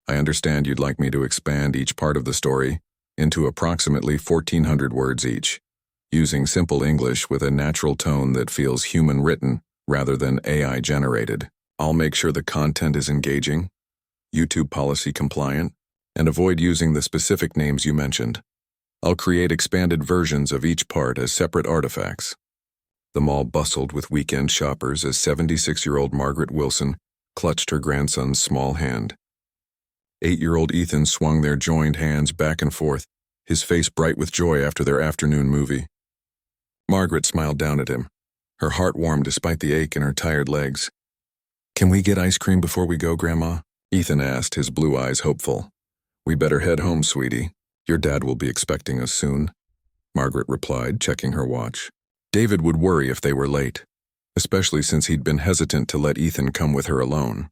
I understand you'd like me to expand each part of the story into approximately 1,400 words each, using simple English with a natural tone that feels human-written rather than AI-generated. I'll make sure the content is engaging, YouTube policy compliant, and avoid using the specific names you mentioned. I'll create expanded versions of each part as separate artifacts. The mall bustled with weekend shoppers as 76-year-old Margaret Wilson clutched her grandson's small hand. 8-year-old Ethan swung their joined hands back and forth, his face bright with joy after their afternoon movie. Margaret smiled down at him, her heart warm despite the ache in her tired legs. "Can we get ice cream before we go, Grandma?" Ethan asked, his blue eyes hopeful. "We better head home, sweetie. Your dad will be expecting us soon," Margaret replied, checking her watch. David would worry if they were late, especially since he'd been hesitant to let Ethan come with her alone.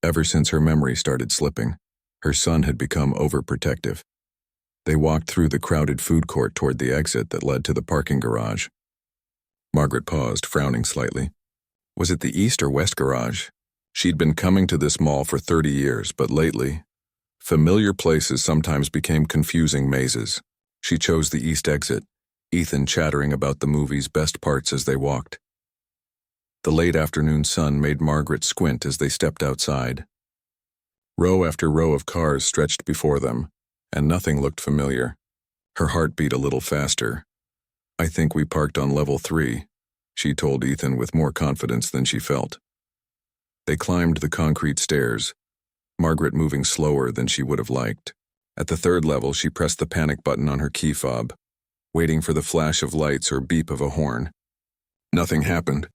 Ever since her memory started slipping, her son had become overprotective. They walked through the crowded food court toward the exit that led to the parking garage. Margaret paused, frowning slightly. Was it the east or west garage? She'd been coming to this mall for 30 years, but lately, familiar places sometimes became confusing mazes. She chose the east exit, Ethan chattering about the movie's best parts as they walked. The late afternoon sun made Margaret squint as they stepped outside. Row after row of cars stretched before them, and nothing looked familiar. Her heart beat a little faster. "I think we parked on level 3, she told Ethan with more confidence than she felt. They climbed the concrete stairs, Margaret moving slower than she would have liked. At the 3rd level, she pressed the panic button on her key fob, waiting for the flash of lights or beep of a horn. Nothing happened.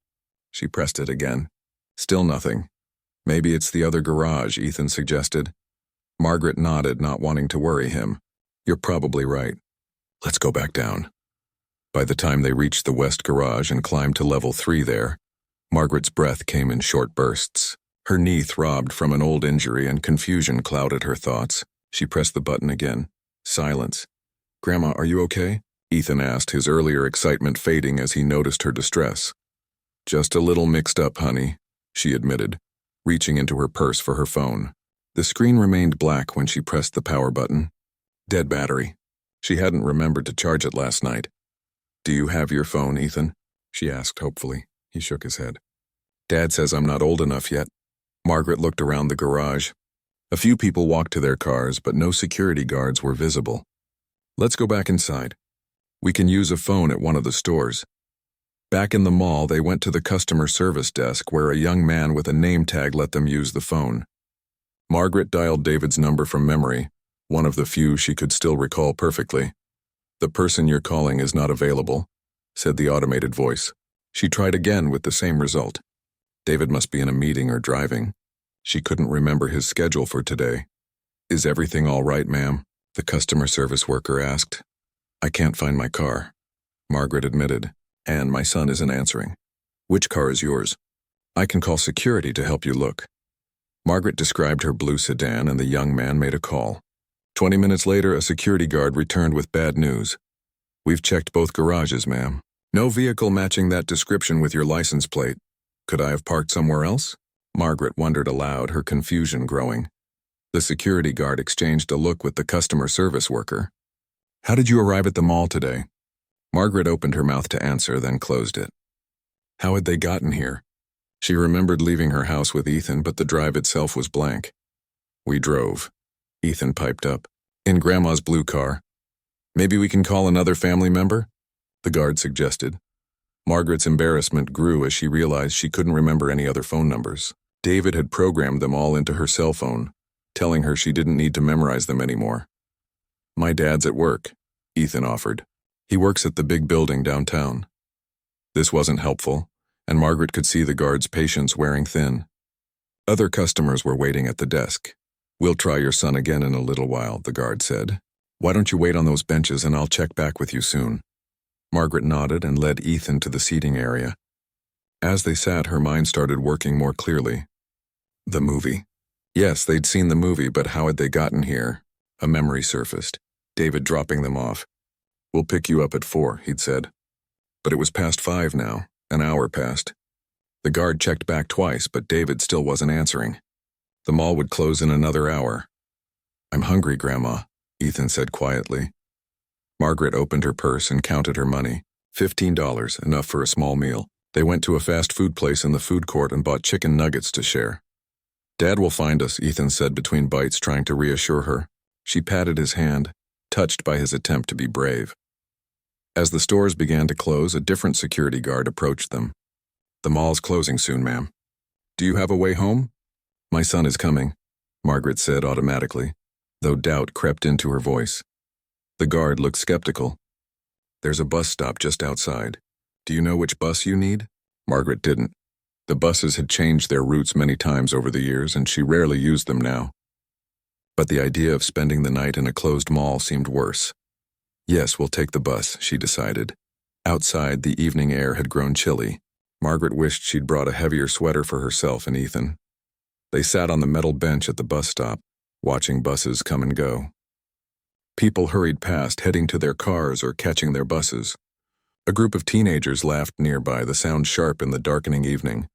She pressed it again. Still nothing. "Maybe it's the other garage," Ethan suggested. Margaret nodded, not wanting to worry him. "You're probably right. Let's go back down." By the time they reached the west garage and climbed to level 3 there, Margaret's breath came in short bursts. Her knee throbbed from an old injury and confusion clouded her thoughts. She pressed the button again. Silence. "Grandma, are you okay?" Ethan asked, his earlier excitement fading as he noticed her distress. "Just a little mixed up, honey," she admitted, reaching into her purse for her phone. The screen remained black when she pressed the power button. Dead battery. She hadn't remembered to charge it last night. "Do you have your phone, Ethan?" she asked hopefully. He shook his head. "Dad says I'm not old enough yet." Margaret looked around the garage. A few people walked to their cars, but no security guards were visible. "Let's go back inside. We can use a phone at one of the stores." Back in the mall, they went to the customer service desk where a young man with a name tag let them use the phone. Margaret dialed David's number from memory, one of the few she could still recall perfectly. "The person you're calling is not available," said the automated voice. She tried again with the same result. David must be in a meeting or driving. She couldn't remember his schedule for today. "Is everything all right, ma'am?" the customer service worker asked. "I can't find my car," Margaret admitted, "and my son isn't answering." "Which car is yours?" "I can call security to help you look." Margaret described her blue sedan and the young man made a call. 20 minutes later, a security guard returned with bad news. "We've checked both garages, ma'am. No vehicle matching that description with your license plate. Could I have parked somewhere else?" Margaret wondered aloud, her confusion growing. The security guard exchanged a look with the customer service worker. "How did you arrive at the mall today?" Margaret opened her mouth to answer, then closed it. How had they gotten here? She remembered leaving her house with Ethan, but the drive itself was blank. "We drove," Ethan piped up, "in Grandma's blue car. Maybe we can call another family member?" the guard suggested. Margaret's embarrassment grew as she realized she couldn't remember any other phone numbers. David had programmed them all into her cell phone, telling her she didn't need to memorize them anymore. "My dad's at work," Ethan offered. "He works at the big building downtown." This wasn't helpful, and Margaret could see the guard's patience wearing thin. Other customers were waiting at the desk. "We'll try your son again in a little while," the guard said. "Why don't you wait on those benches and I'll check back with you soon." Margaret nodded and led Ethan to the seating area. As they sat, her mind started working more clearly. The movie. Yes, they'd seen the movie, but how had they gotten here? A memory surfaced. David dropping them off. "We'll pick you up at 4, he'd said. But it was past 5 now, an hour passed. The guard checked back twice, but David still wasn't answering. The mall would close in another hour. "I'm hungry, Grandma," Ethan said quietly. Margaret opened her purse and counted her money. $15, enough for a small meal. They went to a fast food place in the food court and bought chicken nuggets to share. "Dad will find us," Ethan said between bites, trying to reassure her. She patted his hand, touched by his attempt to be brave. As the stores began to close, a different security guard approached them. "The mall's closing soon, ma'am. Do you have a way home?" "My son is coming," Margaret said automatically, though doubt crept into her voice. The guard looked skeptical. "There's a bus stop just outside. Do you know which bus you need?" Margaret didn't. The buses had changed their routes many times over the years, and she rarely used them now. But the idea of spending the night in a closed mall seemed worse. "Yes, we'll take the bus," she decided. Outside, the evening air had grown chilly. Margaret wished she'd brought a heavier sweater for herself and Ethan. They sat on the metal bench at the bus stop, watching buses come and go. People hurried past, heading to their cars or catching their buses. A group of teenagers laughed nearby, the sound sharp in the darkening evening.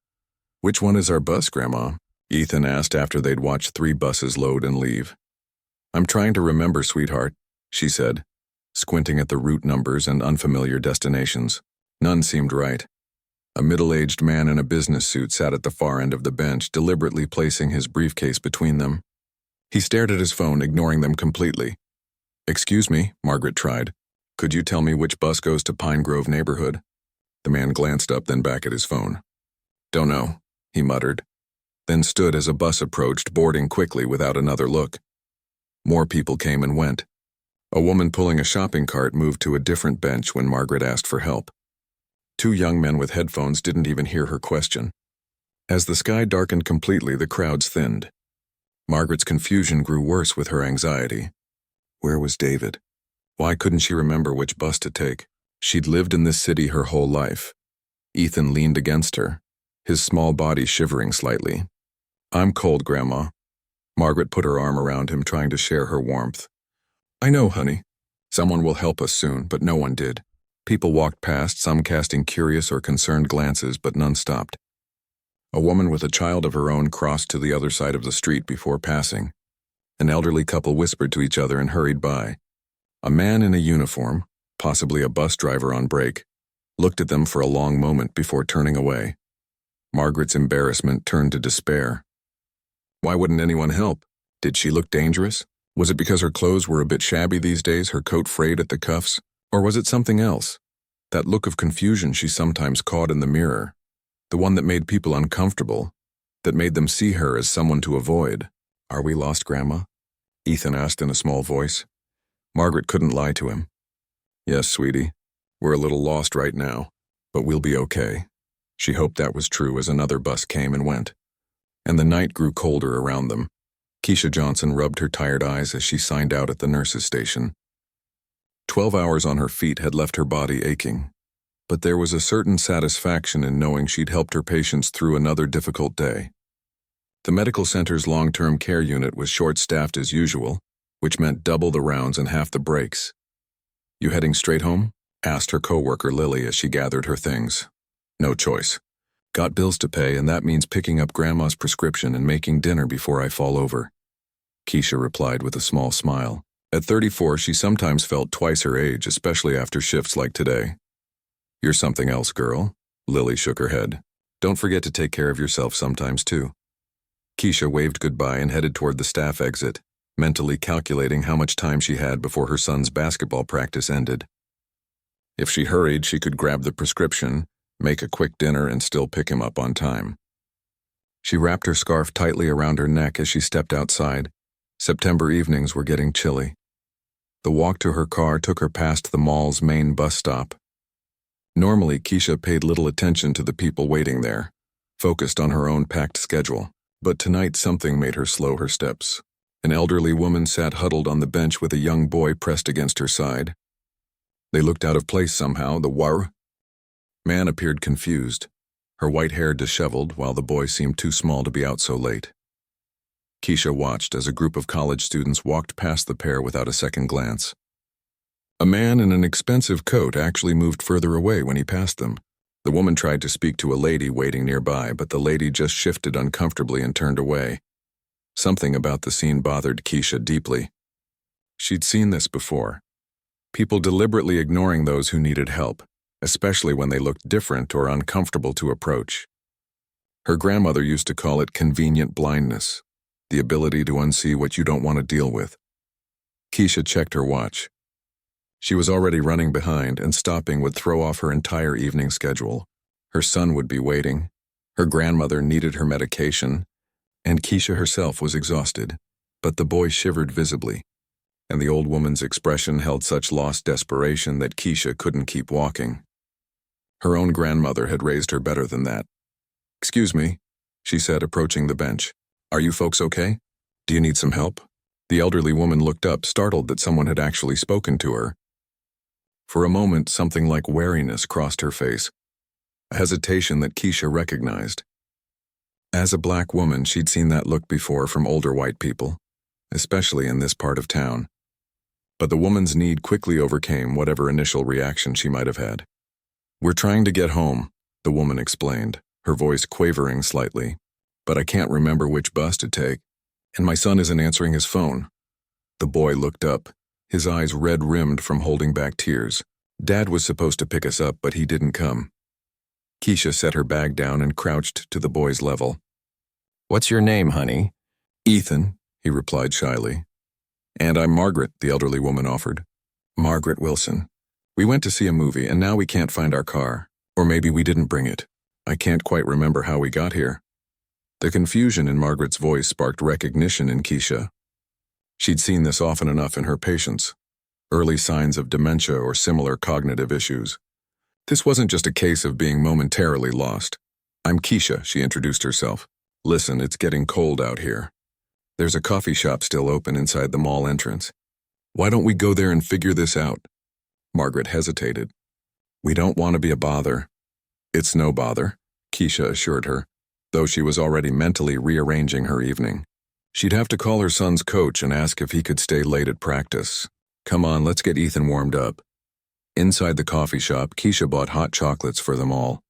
"Which one is our bus, Grandma?" Ethan asked after they'd watched 3 buses load and leave. "I'm trying to remember, sweetheart," she said, squinting at the route numbers and unfamiliar destinations. None seemed right. A middle-aged man in a business suit sat at the far end of the bench, deliberately placing his briefcase between them. He stared at his phone, ignoring them completely. "Excuse me," Margaret tried. "Could you tell me which bus goes to Pine Grove neighborhood?" The man glanced up, then back at his phone. "Don't know," he muttered, then stood as a bus approached, boarding quickly without another look. More people came and went. A woman pulling a shopping cart moved to a different bench when Margaret asked for help. 2 young men with headphones didn't even hear her question. As the sky darkened completely, the crowds thinned. Margaret's confusion grew worse with her anxiety. Where was David? Why couldn't she remember which bus to take? She'd lived in this city her whole life. Ethan leaned against her, his small body shivering slightly. "I'm cold, Grandma." Margaret put her arm around him, trying to share her warmth. "I know, honey. Someone will help us soon," but no one did. People walked past, some casting curious or concerned glances, but none stopped. A woman with a child of her own crossed to the other side of the street before passing. An elderly couple whispered to each other and hurried by. A man in a uniform, possibly a bus driver on break, looked at them for a long moment before turning away. Margaret's embarrassment turned to despair. Why wouldn't anyone help? Did she look dangerous? Was it because her clothes were a bit shabby these days, her coat frayed at the cuffs? Or was it something else? That look of confusion she sometimes caught in the mirror. The one that made people uncomfortable, that made them see her as someone to avoid. "Are we lost, Grandma?" Ethan asked in a small voice. Margaret couldn't lie to him. "Yes, sweetie. We're a little lost right now, but we'll be okay." She hoped that was true as another bus came and went. And the night grew colder around them. Keisha Johnson rubbed her tired eyes as she signed out at the nurse's station. 12 hours on her feet had left her body aching, but there was a certain satisfaction in knowing she'd helped her patients through another difficult day. The medical center's long-term care unit was short-staffed as usual, which meant double the rounds and half the breaks. "You heading straight home?" asked her coworker Lily as she gathered her things. "No choice. Got bills to pay, and that means picking up Grandma's prescription and making dinner before I fall over," Keisha replied with a small smile. At 34, she sometimes felt twice her age, especially after shifts like today. "You're something else, girl," Lily shook her head. "Don't forget to take care of yourself sometimes, too." Keisha waved goodbye and headed toward the staff exit, mentally calculating how much time she had before her son's basketball practice ended. If she hurried, she could grab the prescription, make a quick dinner, and still pick him up on time. She wrapped her scarf tightly around her neck as she stepped outside. September evenings were getting chilly. The walk to her car took her past the mall's main bus stop. Normally, Keisha paid little attention to the people waiting there, focused on her own packed schedule. But tonight something made her slow her steps. An elderly woman sat huddled on the bench with a young boy pressed against her side. They looked out of place somehow. The man appeared confused, her white hair disheveled, while the boy seemed too small to be out so late. Keisha watched as a group of college students walked past the pair without a second glance. A man in an expensive coat actually moved further away when he passed them. The woman tried to speak to a lady waiting nearby, but the lady just shifted uncomfortably and turned away. Something about the scene bothered Keisha deeply. She'd seen this before. People deliberately ignoring those who needed help, especially when they looked different or uncomfortable to approach. Her grandmother used to call it convenient blindness, the ability to unsee what you don't want to deal with. Keisha checked her watch. She was already running behind, and stopping would throw off her entire evening schedule. Her son would be waiting, her grandmother needed her medication, and Keisha herself was exhausted. But the boy shivered visibly, and the old woman's expression held such lost desperation that Keisha couldn't keep walking. Her own grandmother had raised her better than that. "Excuse me," she said, approaching the bench. "Are you folks okay? Do you need some help?" The elderly woman looked up, startled that someone had actually spoken to her. For a moment, something like wariness crossed her face, a hesitation that Keisha recognized. As a black woman, she'd seen that look before from older white people, especially in this part of town. But the woman's need quickly overcame whatever initial reaction she might have had. "We're trying to get home," the woman explained, her voice quavering slightly. "But I can't remember which bus to take, and my son isn't answering his phone." The boy looked up, his eyes red-rimmed from holding back tears. "Dad was supposed to pick us up, but he didn't come." Keisha set her bag down and crouched to the boy's level. "What's your name, honey?" "Ethan," he replied shyly. "And I'm Margaret," the elderly woman offered. "Margaret Wilson. We went to see a movie, and now we can't find our car. Or maybe we didn't bring it. I can't quite remember how we got here." The confusion in Margaret's voice sparked recognition in Keisha. She'd seen this often enough in her patients, early signs of dementia or similar cognitive issues. This wasn't just a case of being momentarily lost. "I'm Keisha," she introduced herself. "Listen, it's getting cold out here. There's a coffee shop still open inside the mall entrance. Why don't we go there and figure this out?" Margaret hesitated. "We don't want to be a bother." "It's no bother," Keisha assured her, though she was already mentally rearranging her evening. She'd have to call her son's coach and ask if he could stay late at practice. "Come on, let's get Ethan warmed up." Inside the coffee shop, Keisha bought hot chocolates for them all.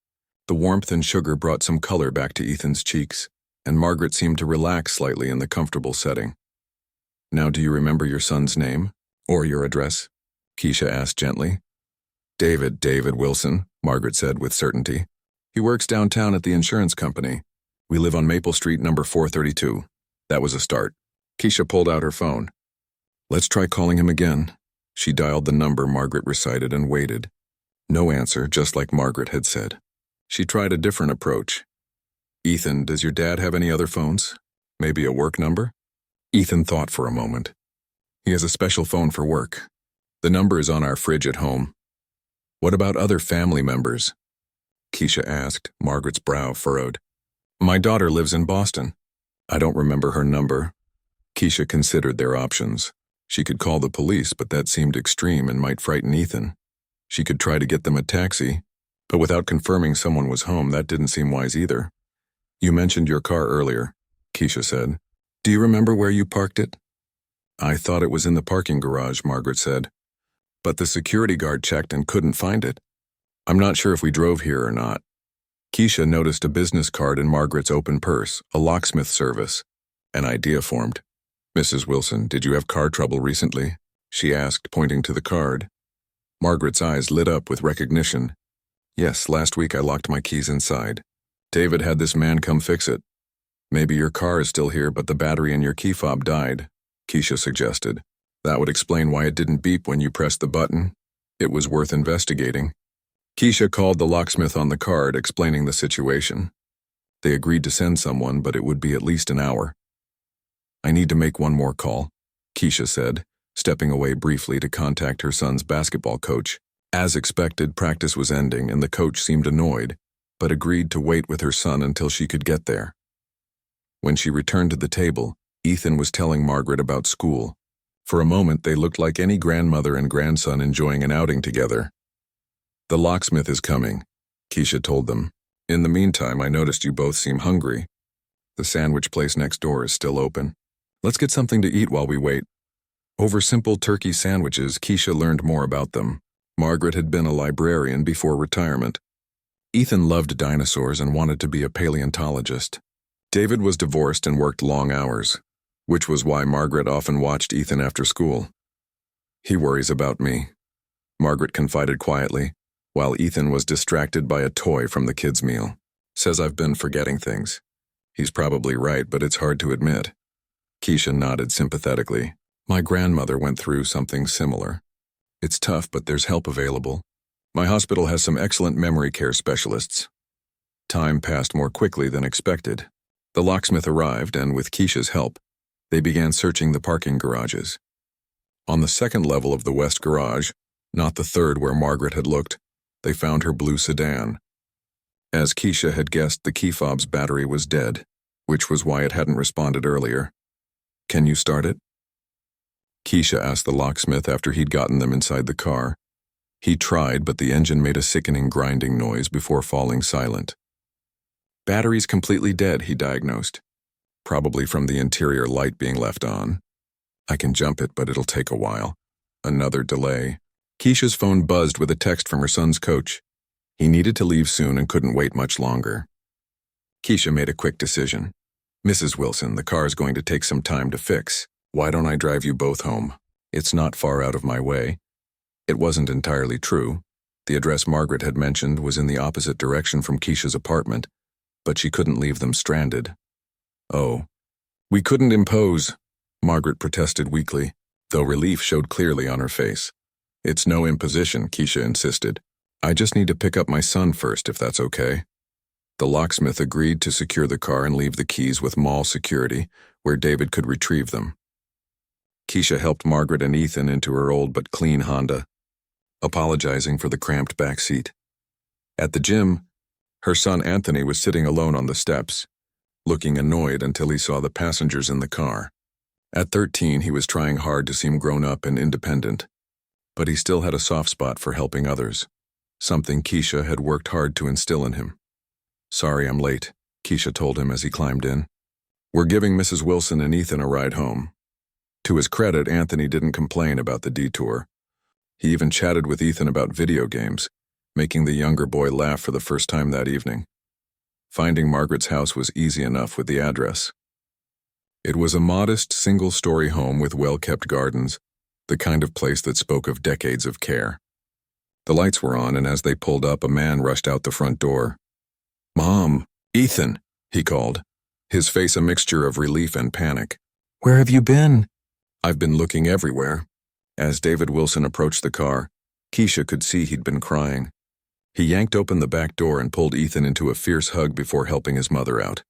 The warmth and sugar brought some color back to Ethan's cheeks, and Margaret seemed to relax slightly in the comfortable setting. "Now, do you remember your son's name? Or your address?" Keisha asked gently. David Wilson," Margaret said with certainty. "He works downtown at the insurance company. We live on Maple Street, number 432. That was a start." Keisha pulled out her phone. "Let's try calling him again." She dialed the number Margaret recited and waited. No answer, just like Margaret had said. She tried a different approach. "Ethan, does your dad have any other phones? Maybe a work number?" Ethan thought for a moment. "He has a special phone for work. The number is on our fridge at home." "What about other family members?" Keisha asked, Margaret's brow furrowed. "My daughter lives in Boston. I don't remember her number." Keisha considered their options. She could call the police, but that seemed extreme and might frighten Ethan. She could try to get them a taxi, but without confirming someone was home, that didn't seem wise either. "You mentioned your car earlier," Keisha said. "Do you remember where you parked it?" "I thought it was in the parking garage," Margaret said. "But the security guard checked and couldn't find it. I'm not sure if we drove here or not." Keisha noticed a business card in Margaret's open purse, a locksmith service. An idea formed. "Mrs. Wilson, did you have car trouble recently?" she asked, pointing to the card. Margaret's eyes lit up with recognition. "Yes, last week I locked my keys inside. David had this man come fix it." "Maybe your car is still here, but the battery in your key fob died," Keisha suggested. "That would explain why it didn't beep when you pressed the button. It was worth investigating." Keisha called the locksmith on the card, explaining the situation. They agreed to send someone, but it would be at least an hour. "I need to make one more call," Keisha said, stepping away briefly to contact her son's basketball coach. As expected, practice was ending and the coach seemed annoyed, but agreed to wait with her son until she could get there. When she returned to the table, Ethan was telling Margaret about school. For a moment, they looked like any grandmother and grandson enjoying an outing together. "The locksmith is coming," Keisha told them. "In the meantime, I noticed you both seem hungry. The sandwich place next door is still open. Let's get something to eat while we wait." Over simple turkey sandwiches, Keisha learned more about them. Margaret had been a librarian before retirement. Ethan loved dinosaurs and wanted to be a paleontologist. David was divorced and worked long hours. which was why Margaret often watched Ethan after school. "He worries about me," Margaret confided quietly, while Ethan was distracted by a toy from the kids' meal. "Says I've been forgetting things. He's probably right, but it's hard to admit." Keisha nodded sympathetically. "My grandmother went through something similar. It's tough, but there's help available. My hospital has some excellent memory care specialists." Time passed more quickly than expected. The locksmith arrived, and with Keisha's help, they began searching the parking garages. On the second level of the west garage, not the third where Margaret had looked, they found her blue sedan. As Keisha had guessed, the key fob's battery was dead, which was why it hadn't responded earlier. "Can you start it?" Keisha asked the locksmith after he'd gotten them inside the car. He tried, but the engine made a sickening grinding noise before falling silent. "Battery's completely dead," he diagnosed. "Probably from the interior light being left on. I can jump it, but it'll take a while." Another delay. Keisha's phone buzzed with a text from her son's coach. He needed to leave soon and couldn't wait much longer. Keisha made a quick decision. "Mrs. Wilson, the car's going to take some time to fix. Why don't I drive you both home? It's not far out of my way." It wasn't entirely true. The address Margaret had mentioned was in the opposite direction from Keisha's apartment, but she couldn't leave them stranded. "Oh, we couldn't impose," Margaret protested weakly, though relief showed clearly on her face. "It's no imposition," Keisha insisted. "I just need to pick up my son first, if that's okay." The locksmith agreed to secure the car and leave the keys with mall security, where David could retrieve them. Keisha helped Margaret and Ethan into her old but clean Honda, apologizing for the cramped back seat. At the gym, her son Anthony was sitting alone on the steps, looking annoyed until he saw the passengers in the car. At 13, he was trying hard to seem grown up and independent, but he still had a soft spot for helping others, something Keisha had worked hard to instill in him. "Sorry I'm late," Keisha told him as he climbed in. "We're giving Mrs. Wilson and Ethan a ride home." To his credit, Anthony didn't complain about the detour. He even chatted with Ethan about video games, making the younger boy laugh for the first time that evening. Finding Margaret's house was easy enough with the address. It was a modest, single-story home with well-kept gardens, the kind of place that spoke of decades of care. The lights were on, and as they pulled up, a man rushed out the front door. "Mom, Ethan," he called, his face a mixture of relief and panic. "Where have you been?" "I've been looking everywhere." As David Wilson approached the car, Keisha could see he'd been crying. He yanked open the back door and pulled Ethan into a fierce hug before helping his mother out.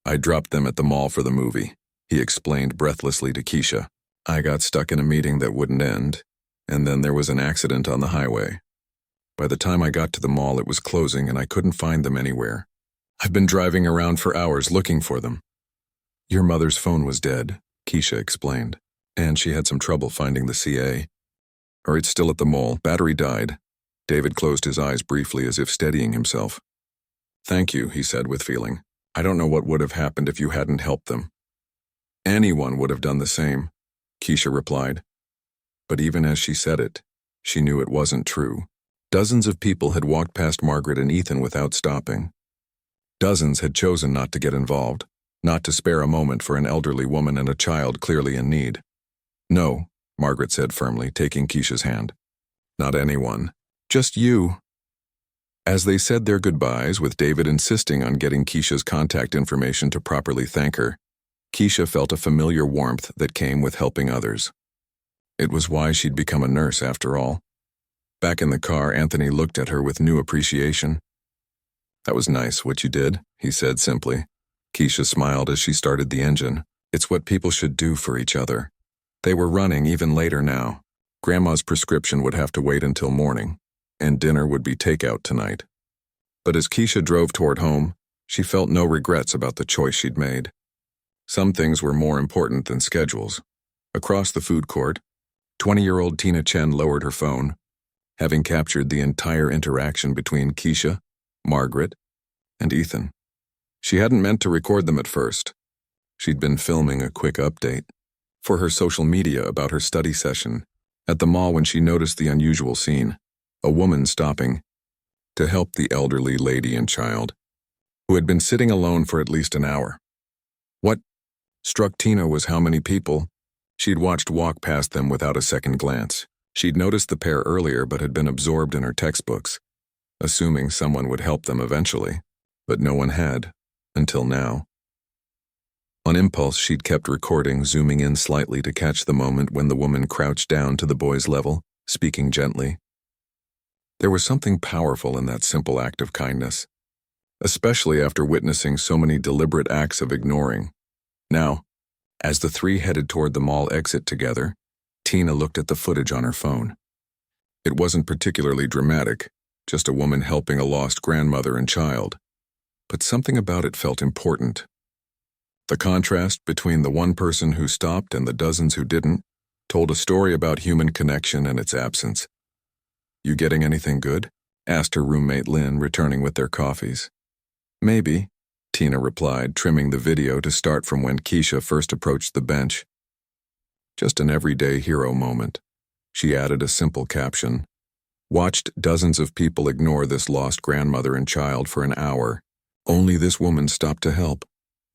"I dropped them at the mall for the movie," he explained breathlessly to Keisha. "I got stuck in a meeting that wouldn't end, and then there was an accident on the highway. By the time I got to the mall, it was closing and I couldn't find them anywhere. I've been driving around for hours looking for them." "Your mother's phone was dead," Keisha explained, "and she had some trouble finding the CA. Or it's still at the mall. Battery died." David closed his eyes briefly as if steadying himself. "Thank you," he said with feeling. "I don't know what would have happened if you hadn't helped them." "Anyone would have done the same," Keisha replied. But even as she said it, she knew it wasn't true. Dozens of people had walked past Margaret and Ethan without stopping. Dozens had chosen not to get involved, not to spare a moment for an elderly woman and a child clearly in need. "No," Margaret said firmly, taking Keisha's hand. "Not anyone. Just you." As they said their goodbyes, with David insisting on getting Keisha's contact information to properly thank her, Keisha felt a familiar warmth that came with helping others. It was why she'd become a nurse after all. Back in the car, Anthony looked at her with new appreciation. "That was nice, what you did," he said simply. Keisha smiled as she started the engine. "It's what people should do for each other." They were running even later now. Grandma's prescription would have to wait until morning, and dinner would be takeout tonight. But as Keisha drove toward home, she felt no regrets about the choice she'd made. Some things were more important than schedules. Across the food court, 20-year-old Tina Chen lowered her phone, having captured the entire interaction between Keisha, Margaret, and Ethan. She hadn't meant to record them at first. She'd been filming a quick update for her social media about her study session at the mall when she noticed the unusual scene, a woman stopping to help the elderly lady and child, who had been sitting alone for at least an hour. struck Tina was how many people she'd watched walk past them without a second glance. She'd noticed the pair earlier but had been absorbed in her textbooks, assuming someone would help them eventually, but no one had, until now. On impulse, she'd kept recording, zooming in slightly to catch the moment when the woman crouched down to the boy's level, speaking gently. There was something powerful in that simple act of kindness, especially after witnessing so many deliberate acts of ignoring. Now, as the three headed toward the mall exit together, Tina looked at the footage on her phone. It wasn't particularly dramatic, just a woman helping a lost grandmother and child, but something about it felt important. The contrast between the one person who stopped and the dozens who didn't told a story about human connection and its absence. "You getting anything good?" asked her roommate Lynn, returning with their coffees. "Maybe," Tina replied, trimming the video to start from when Keisha first approached the bench. "Just an everyday hero moment." She added a simple caption. "Watched dozens of people ignore this lost grandmother and child for an hour. Only this woman stopped to help."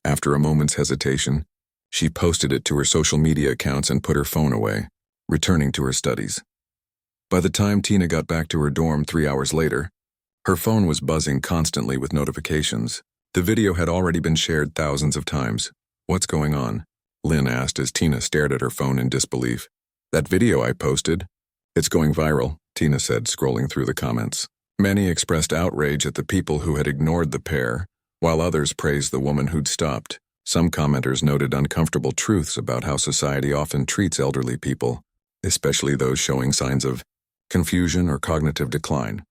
After a moment's hesitation, she posted it to her social media accounts and put her phone away, returning to her studies. By the time Tina got back to her dorm 3 hours later, her phone was buzzing constantly with notifications. The video had already been shared thousands of times. "What's going on?" Lynn asked as Tina stared at her phone in disbelief. "That video I posted? It's going viral," Tina said, scrolling through the comments. Many expressed outrage at the people who had ignored the pair, while others praised the woman who'd stopped. Some commenters noted uncomfortable truths about how society often treats elderly people, especially those showing signs of confusion or cognitive decline.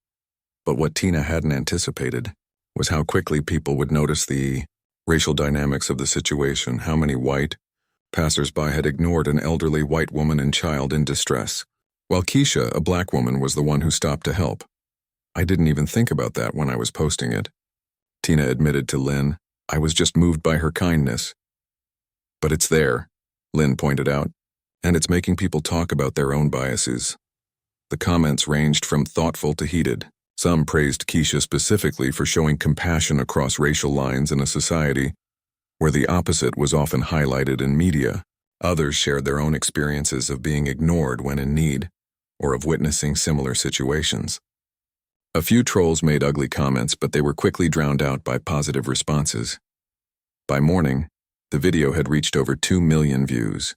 But what Tina hadn't anticipated was how quickly people would notice the racial dynamics of the situation, how many white passers-by had ignored an elderly white woman and child in distress, while Keisha, a black woman, was the one who stopped to help. "I didn't even think about that when I was posting it," Tina admitted to Lynn. "I was just moved by her kindness." "But it's there," Lynn pointed out, "and it's making people talk about their own biases." The comments ranged from thoughtful to heated. Some praised Keisha specifically for showing compassion across racial lines in a society where the opposite was often highlighted in media. Others shared their own experiences of being ignored when in need, or of witnessing similar situations. A few trolls made ugly comments, but they were quickly drowned out by positive responses. By morning, the video had reached over 2 million views.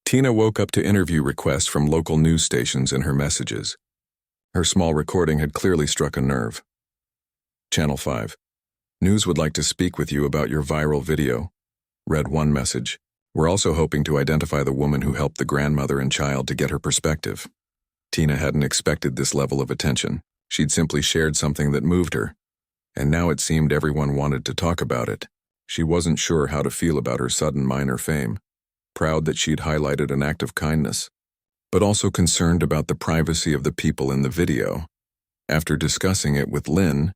Tina woke up to interview requests from local news stations in her messages. Her small recording had clearly struck a nerve. "Channel 5. News would like to speak with you about your viral video," read one message. "We're also hoping to identify the woman who helped the grandmother and child to get her perspective." Tina hadn't expected this level of attention. She'd simply shared something that moved her, and now it seemed everyone wanted to talk about it. She wasn't sure how to feel about her sudden minor fame, proud that she'd highlighted an act of kindness, but also concerned about the privacy of the people in the video. After discussing it with Lynn,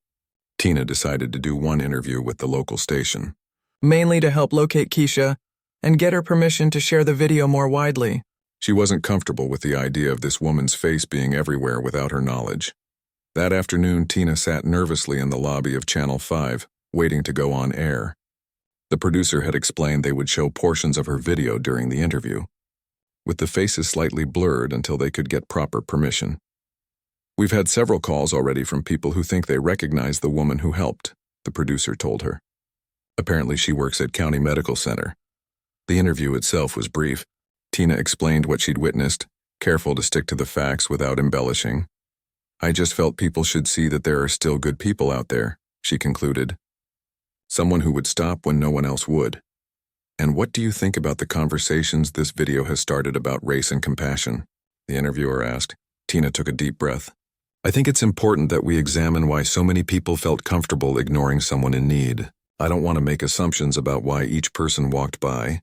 Tina decided to do one interview with the local station. Mainly to help locate Keisha and get her permission to share the video more widely. She wasn't comfortable with the idea of this woman's face being everywhere without her knowledge. That afternoon, Tina sat nervously in the lobby of Channel 5, waiting to go on air. The producer had explained they would show portions of her video during the interview, with the faces slightly blurred until they could get proper permission. "We've had several calls already from people who think they recognize the woman who helped," the producer told her. Apparently she works at County Medical Center. The interview itself was brief. Tina explained what she'd witnessed, careful to stick to the facts without embellishing. "I just felt people should see that there are still good people out there," she concluded. "Someone who would stop when no one else would." "And what do you think about the conversations this video has started about race and compassion?" the interviewer asked. Tina took a deep breath. "I think it's important that we examine why so many people felt comfortable ignoring someone in need. I don't want to make assumptions about why each person walked by,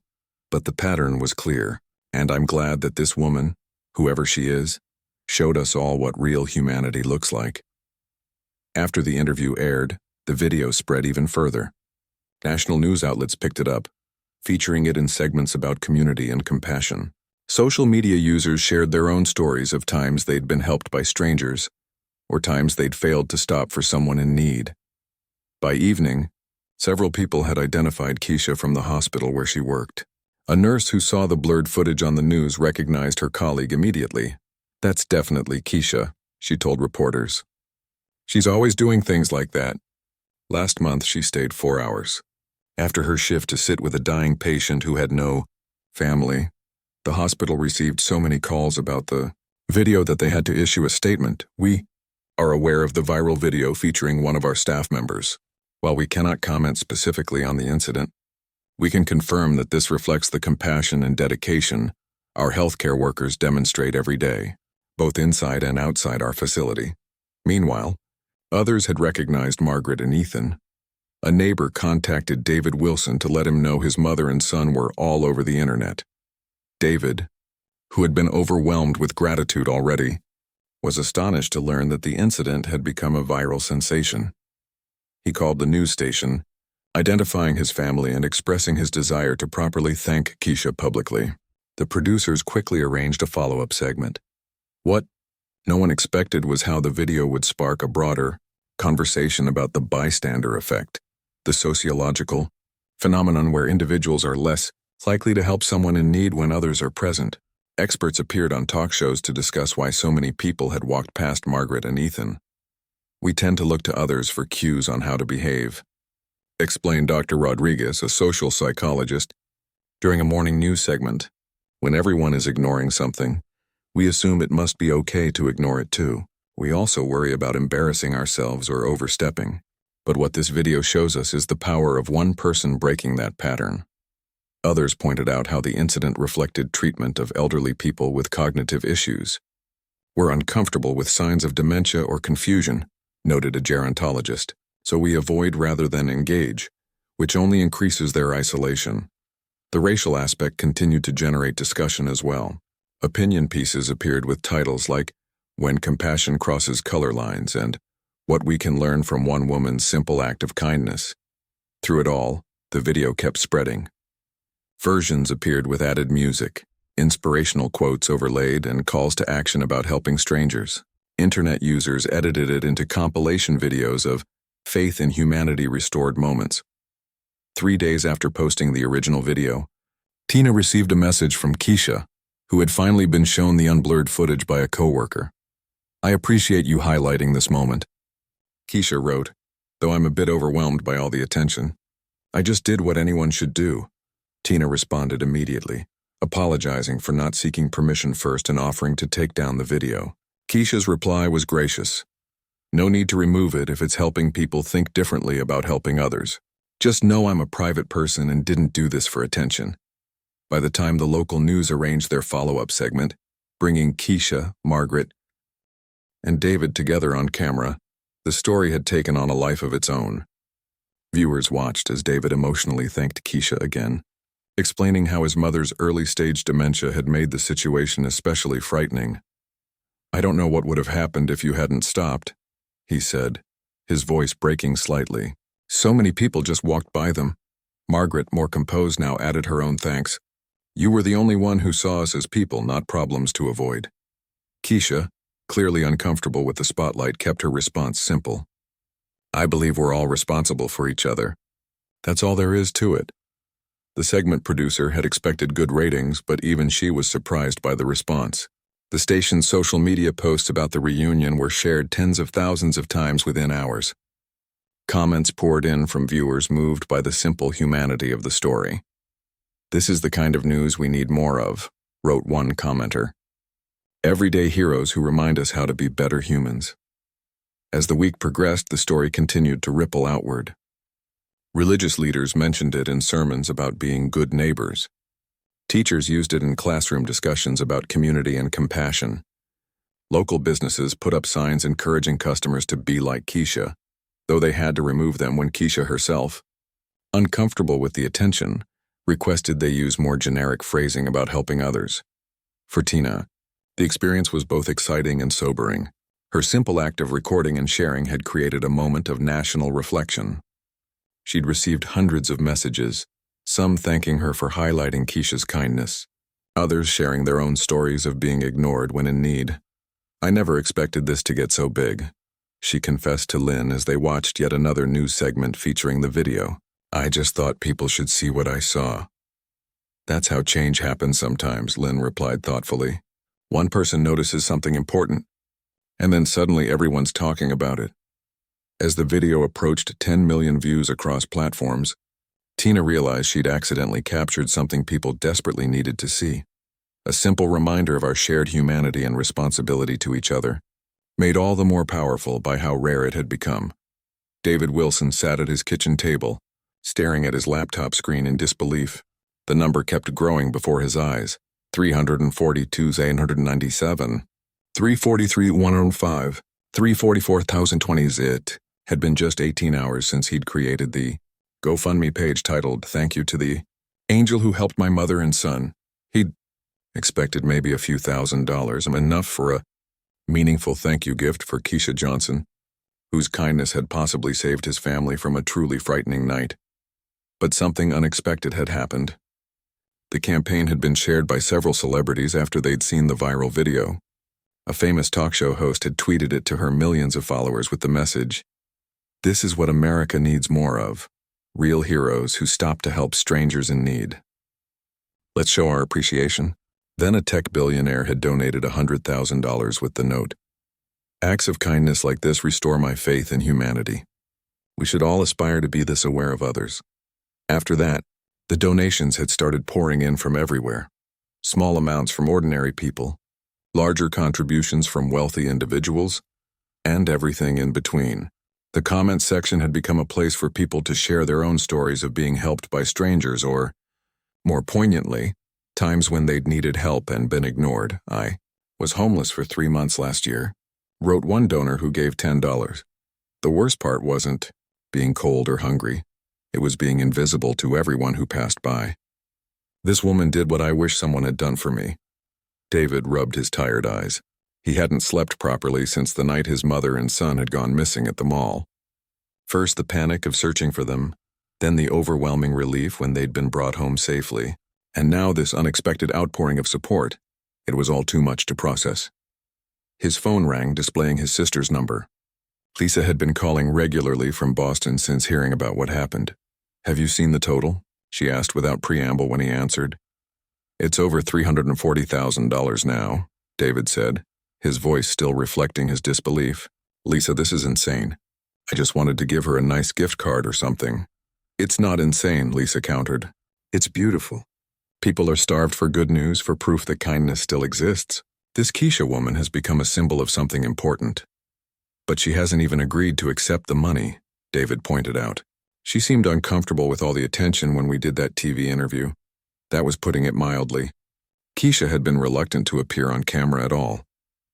but the pattern was clear, and I'm glad that this woman, whoever she is, showed us all what real humanity looks like." After the interview aired, the video spread even further. National news outlets picked it up, featuring it in segments about community and compassion. Social media users shared their own stories of times they'd been helped by strangers, or times they'd failed to stop for someone in need. By evening, Several people had identified Keisha from the hospital where she worked. A nurse who saw the blurred footage on the news recognized her colleague immediately. "That's definitely Keisha," she told reporters. "She's always doing things like that." Last month, she stayed 4 hours. After her shift to sit with a dying patient who had no family, the hospital received so many calls about the video that they had to issue a statement. "We are aware of the viral video featuring one of our staff members. While we cannot comment specifically on the incident, we can confirm that this reflects the compassion and dedication our healthcare workers demonstrate every day, both inside and outside our facility." Meanwhile, others had recognized Margaret and Ethan. A neighbor contacted David Wilson to let him know his mother and son were all over the internet. David, who had been overwhelmed with gratitude already, was astonished to learn that the incident had become a viral sensation. He called the news station, identifying his family and expressing his desire to properly thank Keisha publicly. The producers quickly arranged a follow-up segment. What no one expected was how the video would spark a broader conversation about the bystander effect, the sociological phenomenon where individuals are less likely to help someone in need when others are present. Experts appeared on talk shows to discuss why so many people had walked past Margaret and Ethan. "We tend to look to others for cues on how to behave," explained Dr. Rodriguez, a social psychologist, during a morning news segment. "When everyone is ignoring something, we assume it must be okay to ignore it too. We also worry about embarrassing ourselves or overstepping. But what this video shows us is the power of one person breaking that pattern." Others pointed out how the incident reflected treatment of elderly people with cognitive issues. "We're uncomfortable with signs of dementia or confusion," noted a gerontologist, "so we avoid rather than engage, which only increases their isolation." The racial aspect continued to generate discussion as well. Opinion pieces appeared with titles like "When Compassion Crosses Color Lines" and "What We Can Learn from One Woman's Simple Act of Kindness." Through it all, the video kept spreading. Versions appeared with added music, inspirational quotes overlaid, and calls to action about helping strangers. Internet users edited it into compilation videos of faith in humanity restored moments. 3 days after posting the original video, Tina received a message from Keisha, who had finally been shown the unblurred footage by a coworker. "I appreciate you highlighting this moment," Keisha wrote, "though I'm a bit overwhelmed by all the attention. I just did what anyone should do." Tina responded immediately, apologizing for not seeking permission first and offering to take down the video. Keisha's reply was gracious. "No need to remove it if it's helping people think differently about helping others. Just know I'm a private person and didn't do this for attention." By the time the local news arranged their follow-up segment, bringing Keisha, Margaret, and David together on camera, the story had taken on a life of its own. Viewers watched as David emotionally thanked Keisha again, explaining how his mother's early-stage dementia had made the situation especially frightening. "I don't know what would have happened if you hadn't stopped," he said, his voice breaking slightly. "So many people just walked by them." Margaret, more composed now, added her own thanks. "You were the only one who saw us as people, not problems to avoid." Keisha, clearly uncomfortable with the spotlight, kept her response simple. "I believe we're all responsible for each other. That's all there is to it." The segment producer had expected good ratings, but even she was surprised by the response. The station's social media posts about the reunion were shared tens of thousands of times within hours. Comments poured in from viewers moved by the simple humanity of the story. "This is the kind of news we need more of," wrote one commenter. "Everyday heroes who remind us how to be better humans." As the week progressed, the story continued to ripple outward. Religious leaders mentioned it in sermons about being good neighbors. Teachers used it in classroom discussions about community and compassion. Local businesses put up signs encouraging customers to be like Keisha, though they had to remove them when Keisha herself, uncomfortable with the attention, requested they use more generic phrasing about helping others. For Tina, the experience was both exciting and sobering. Her simple act of recording and sharing had created a moment of national reflection. She'd received hundreds of messages, some thanking her for highlighting Keisha's kindness, others sharing their own stories of being ignored when in need. "I never expected this to get so big," she confessed to Lynn as they watched yet another news segment featuring the video. I just thought people should see what I saw. That's how change happens sometimes, Lynn replied thoughtfully. One person notices something important, and then suddenly everyone's talking about it. As the video approached 10 million views across platforms, Tina realized she'd accidentally captured something people desperately needed to see. A simple reminder of our shared humanity and responsibility to each other, made all the more powerful by how rare it had become. David Wilson sat at his kitchen table, staring at his laptop screen in disbelief. The number kept growing before his eyes. 342,897, 343,105, 344,020. It had been just 18 hours since he'd created the GoFundMe page titled "Thank You to the Angel Who Helped My Mother and Son." He'd expected maybe a few $1,000s, enough for a meaningful thank you gift for Keisha Johnson, whose kindness had possibly saved his family from a truly frightening night. But something unexpected had happened. The campaign had been shared by several celebrities after they'd seen the viral video. A famous talk show host had tweeted it to her millions of followers with the message, "This is what America needs more of. Real heroes who stop to help strangers in need. Let's show our appreciation." Then a tech billionaire had donated $100,000 with the note, "Acts of kindness like this restore my faith in humanity. We should all aspire to be this aware of others." After that, the donations had started pouring in from everywhere. Small amounts from ordinary people, larger contributions from wealthy individuals, and everything in between. The comments section had become a place for people to share their own stories of being helped by strangers or, more poignantly, times when they'd needed help and been ignored. "I was homeless for 3 months last year," wrote one donor who gave $10. "The worst part wasn't being cold or hungry. It was being invisible to everyone who passed by. This woman did what I wish someone had done for me." David rubbed his tired eyes. He hadn't slept properly since the night his mother and son had gone missing at the mall. First the panic of searching for them, then the overwhelming relief when they'd been brought home safely, and now this unexpected outpouring of support. It was all too much to process. His phone rang, displaying his sister's number. Lisa had been calling regularly from Boston since hearing about what happened. "Have you seen the total?" she asked without preamble when he answered. "It's over $340,000 now," David said, his voice still reflecting his disbelief. "Lisa, this is insane. I just wanted to give her a nice gift card or something." "It's not insane," Lisa countered. "It's beautiful. People are starved for good news, for proof that kindness still exists. This Keisha woman has become a symbol of something important." "But she hasn't even agreed to accept the money," David pointed out. "She seemed uncomfortable with all the attention when we did that TV interview. That was putting it mildly. Keisha had been reluctant to appear on camera at all,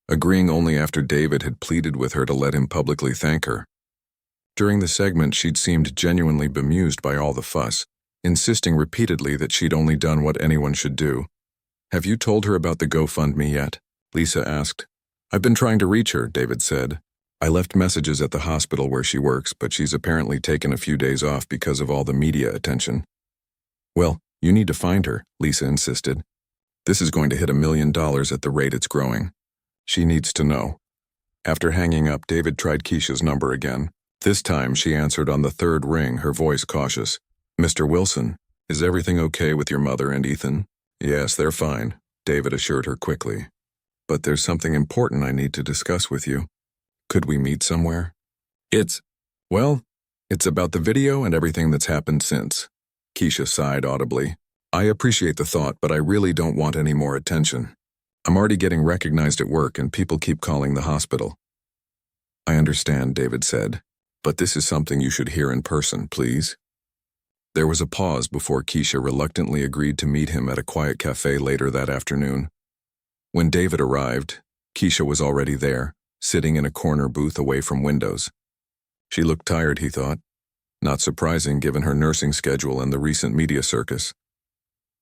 agreeing only after David had pleaded with her to let him publicly thank her. During the segment, she'd seemed genuinely bemused by all the fuss, insisting repeatedly that she'd only done what anyone should do. "Have you told her about the GoFundMe yet?" Lisa asked. "I've been trying to reach her," David said. "I left messages at the hospital where she works, but she's apparently taken a few days off because of all the media attention." "Well, you need to find her," Lisa insisted. "This is going to hit $1 million at the rate it's growing. She needs to know." After hanging up, David tried Keisha's number again. This time she answered on the third ring, her voice cautious. "Mr. Wilson, is everything okay with your mother and Ethan?" "Yes, they're fine," David assured her quickly. "But there's something important I need to discuss with you. Could we meet somewhere?" It's about the video and everything that's happened since." Keisha sighed audibly. "I appreciate the thought, but I really don't want any more attention. I'm already getting recognized at work and people keep calling the hospital." "I understand," David said, "but this is something you should hear in person, please." There was a pause before Keisha reluctantly agreed to meet him at a quiet cafe later that afternoon. When David arrived, Keisha was already there, sitting in a corner booth away from windows. She looked tired, he thought. Not surprising given her nursing schedule and the recent media circus.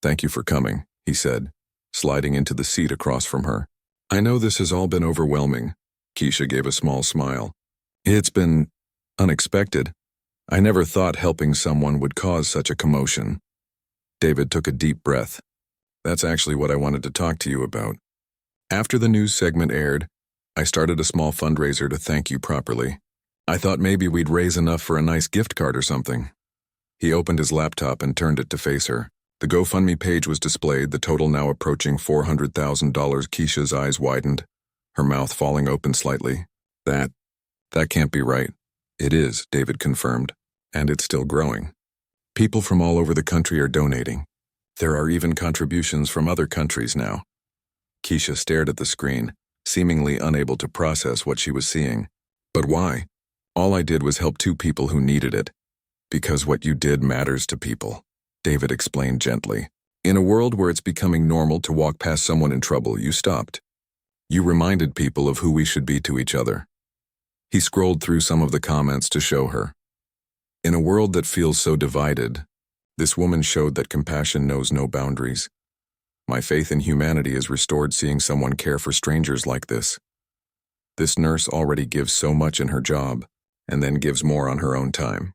"Thank you for coming," he said, sliding into the seat across from her. "I know this has all been overwhelming." Keisha gave a small smile. "It's been unexpected. I never thought helping someone would cause such a commotion." David took a deep breath. "That's actually what I wanted to talk to you about. After the news segment aired, I started a small fundraiser to thank you properly. I thought maybe we'd raise enough for a nice gift card or something." He opened his laptop and turned it to face her. The GoFundMe page was displayed, the total now approaching $400,000. Keisha's eyes widened, her mouth falling open slightly. That can't be right. It is, David confirmed, and it's still growing. People from all over the country are donating. There are even contributions from other countries now. Keisha stared at the screen, seemingly unable to process what she was seeing. But why? All I did was help 2 people who needed it. Because what you did matters to people, David explained gently. In a world where it's becoming normal to walk past someone in trouble, you stopped. You reminded people of who we should be to each other. He scrolled through some of the comments to show her. In a world that feels so divided, this woman showed that compassion knows no boundaries. My faith in humanity is restored seeing someone care for strangers like this. This nurse already gives so much in her job, and then gives more on her own time.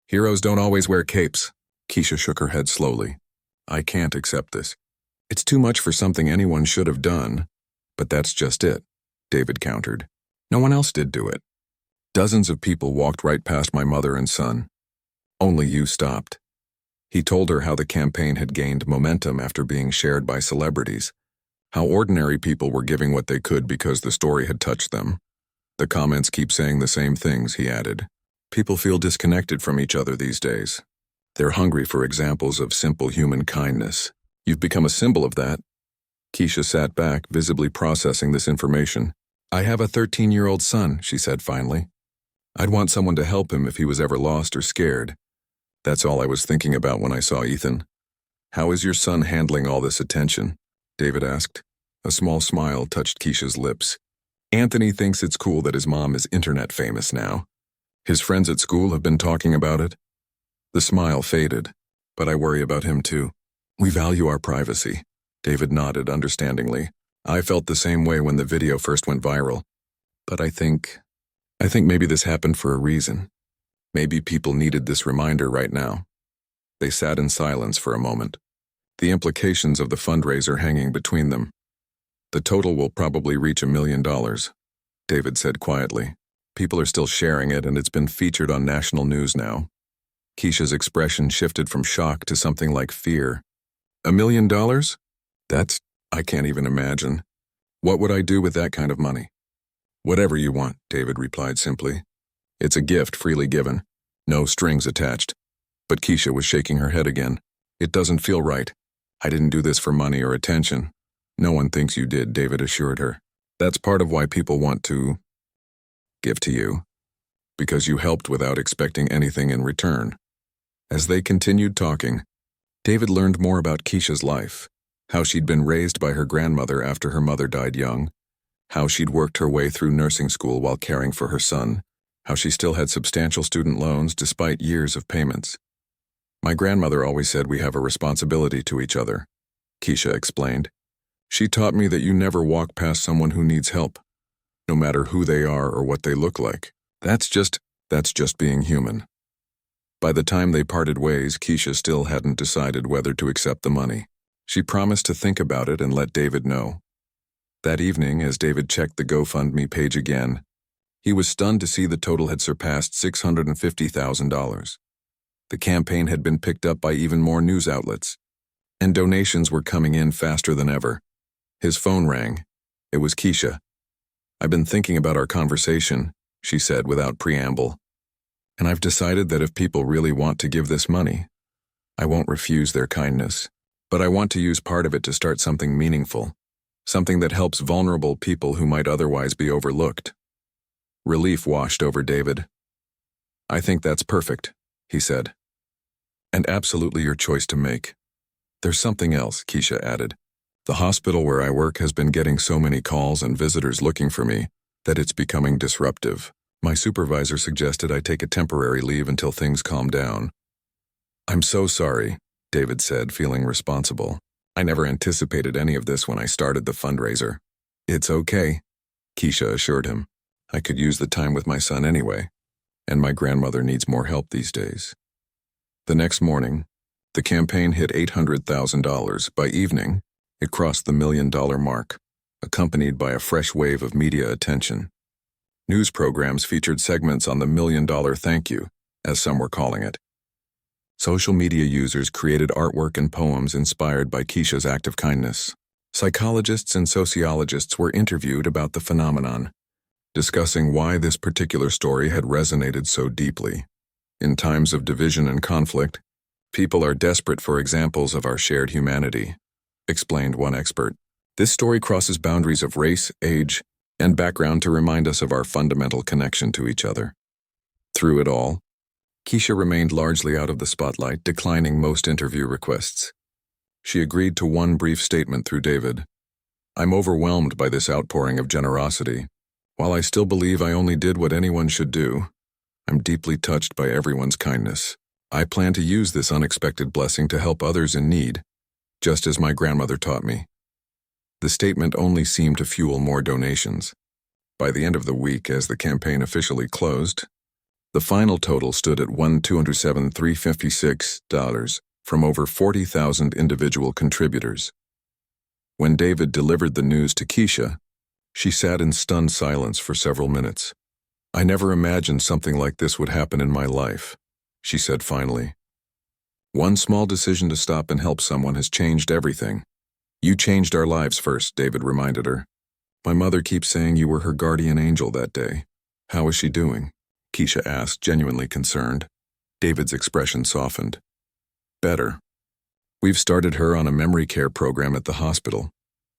Heroes don't always wear capes. Keisha shook her head slowly. I can't accept this. It's too much for something anyone should have done. But that's just it, David countered. No one else did do it. Dozens of people walked right past my mother and son. Only you stopped. He told her how the campaign had gained momentum after being shared by celebrities, how ordinary people were giving what they could because the story had touched them. The comments keep saying the same things, he added. People feel disconnected from each other these days. They're hungry for examples of simple human kindness. You've become a symbol of that. Keisha sat back, visibly processing this information. I have a 13-year-old son, she said finally. I'd want someone to help him if he was ever lost or scared. That's all I was thinking about when I saw Ethan. How is your son handling all this attention? David asked. A small smile touched Keisha's lips. Anthony thinks it's cool that his mom is internet famous now. His friends at school have been talking about it. The smile faded, but I worry about him too. We value our privacy. David nodded understandingly. I felt the same way when the video first went viral. But I think maybe this happened for a reason. Maybe people needed this reminder right now. They sat in silence for a moment, the implications of the fundraiser hanging between them. The total will probably reach $1 million, David said quietly. People are still sharing it, and it's been featured on national news now. Keisha's expression shifted from shock to something like fear. $1 million? I can't even imagine. What would I do with that kind of money? Whatever you want, David replied simply. It's a gift freely given. No strings attached. But Keisha was shaking her head again. It doesn't feel right. I didn't do this for money or attention. No one thinks you did, David assured her. That's part of why people want to give to you. Because you helped without expecting anything in return. As they continued talking, David learned more about Keisha's life, how she'd been raised by her grandmother after her mother died young, how she'd worked her way through nursing school while caring for her son, how she still had substantial student loans despite years of payments. My grandmother always said we have a responsibility to each other, Keisha explained. She taught me that you never walk past someone who needs help, no matter who they are or what they look like. That's just being human. By the time they parted ways, Keisha still hadn't decided whether to accept the money. She promised to think about it and let David know. That evening, as David checked the GoFundMe page again, he was stunned to see the total had surpassed $650,000. The campaign had been picked up by even more news outlets, and donations were coming in faster than ever. His phone rang. It was Keisha. I've been thinking about our conversation, she said without preamble. And I've decided that if people really want to give this money, I won't refuse their kindness. But I want to use part of it to start something meaningful, something that helps vulnerable people who might otherwise be overlooked. Relief washed over David. I think that's perfect, he said. And absolutely your choice to make. There's something else, Keisha added. The hospital where I work has been getting so many calls and visitors looking for me that it's becoming disruptive. My supervisor suggested I take a temporary leave until things calm down. I'm so sorry, David said, feeling responsible. I never anticipated any of this when I started the fundraiser. It's okay, Keisha assured him. I could use the time with my son anyway, and my grandmother needs more help these days. The next morning, the campaign hit $800,000. By evening, it crossed the $1 million mark, accompanied by a fresh wave of media attention. News programs featured segments on the $1 million thank you, as some were calling it. Social media users created artwork and poems inspired by Keisha's act of kindness. Psychologists and sociologists were interviewed about the phenomenon, discussing why this particular story had resonated so deeply. In times of division and conflict, people are desperate for examples of our shared humanity, explained one expert. This story crosses boundaries of race, age, and background to remind us of our fundamental connection to each other. Through it all, Keisha remained largely out of the spotlight, declining most interview requests. She agreed to one brief statement through David. "I'm overwhelmed by this outpouring of generosity. While I still believe I only did what anyone should do, I'm deeply touched by everyone's kindness. I plan to use this unexpected blessing to help others in need, just as my grandmother taught me." The statement only seemed to fuel more donations. By the end of the week, as the campaign officially closed, the final total stood at $1,207,356 from over 40,000 individual contributors. When David delivered the news to Keisha, she sat in stunned silence for several minutes. "I never imagined something like this would happen in my life," she said finally. "One small decision to stop and help someone has changed everything." "You changed our lives first," David reminded her. "My mother keeps saying you were her guardian angel that day. How is she doing?" Keisha asked, genuinely concerned. David's expression softened. "Better. We've started her on a memory care program at the hospital.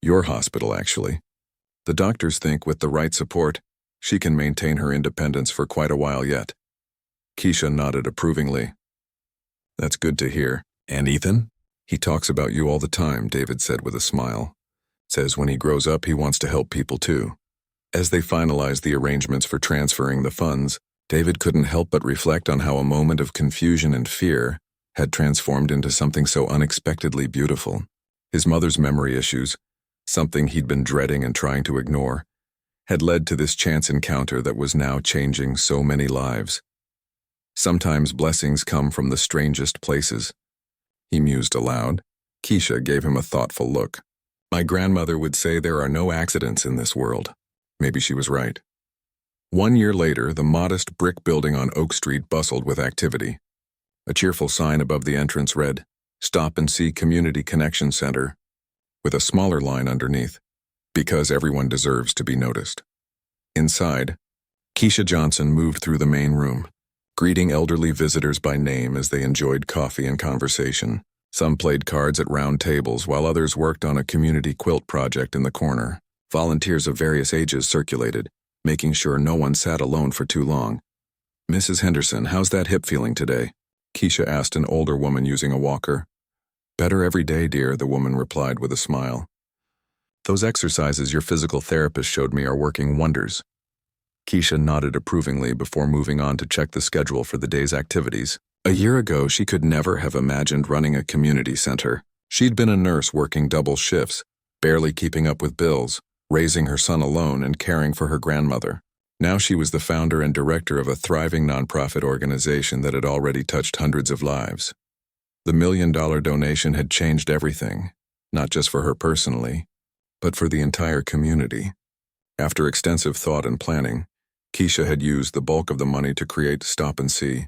Your hospital, actually. The doctors think with the right support, she can maintain her independence for quite a while yet." Keisha nodded approvingly. "That's good to hear. And Ethan? He talks about you all the time," David said with a smile. "Says when he grows up he wants to help people too." As they finalized the arrangements for transferring the funds, David couldn't help but reflect on how a moment of confusion and fear had transformed into something so unexpectedly beautiful. His mother's memory issues, something he'd been dreading and trying to ignore, had led to this chance encounter that was now changing so many lives. Sometimes blessings come from the strangest places, he mused aloud. Keisha gave him a thoughtful look. "My grandmother would say there are no accidents in this world." Maybe she was right. 1 year later, the modest brick building on Oak Street bustled with activity. A cheerful sign above the entrance read, "Stop and See Community Connection Center," with a smaller line underneath, "Because everyone deserves to be noticed." Inside, Keisha Johnson moved through the main room, greeting elderly visitors by name as they enjoyed coffee and conversation. Some played cards at round tables while others worked on a community quilt project in the corner. Volunteers of various ages circulated, making sure no one sat alone for too long. "Mrs. Henderson, how's that hip feeling today?" Keisha asked an older woman using a walker. "Better every day, dear," the woman replied with a smile. "Those exercises your physical therapist showed me are working wonders." Keisha nodded approvingly before moving on to check the schedule for the day's activities. A year ago, she could never have imagined running a community center. She'd been a nurse working double shifts, barely keeping up with bills, raising her son alone and caring for her grandmother. Now she was the founder and director of a thriving nonprofit organization that had already touched hundreds of lives. The $1 million donation had changed everything, not just for her personally, but for the entire community. After extensive thought and planning, Keisha had used the bulk of the money to create Stop and See,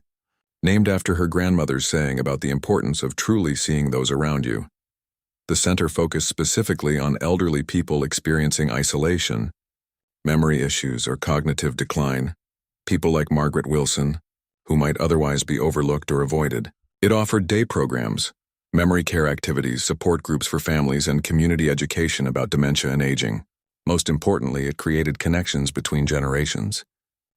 named after her grandmother's saying about the importance of truly seeing those around you. The center focused specifically on elderly people experiencing isolation, memory issues, or cognitive decline, people like Margaret Wilson, who might otherwise be overlooked or avoided. It offered day programs, memory care activities, support groups for families, and community education about dementia and aging. Most importantly, it created connections between generations,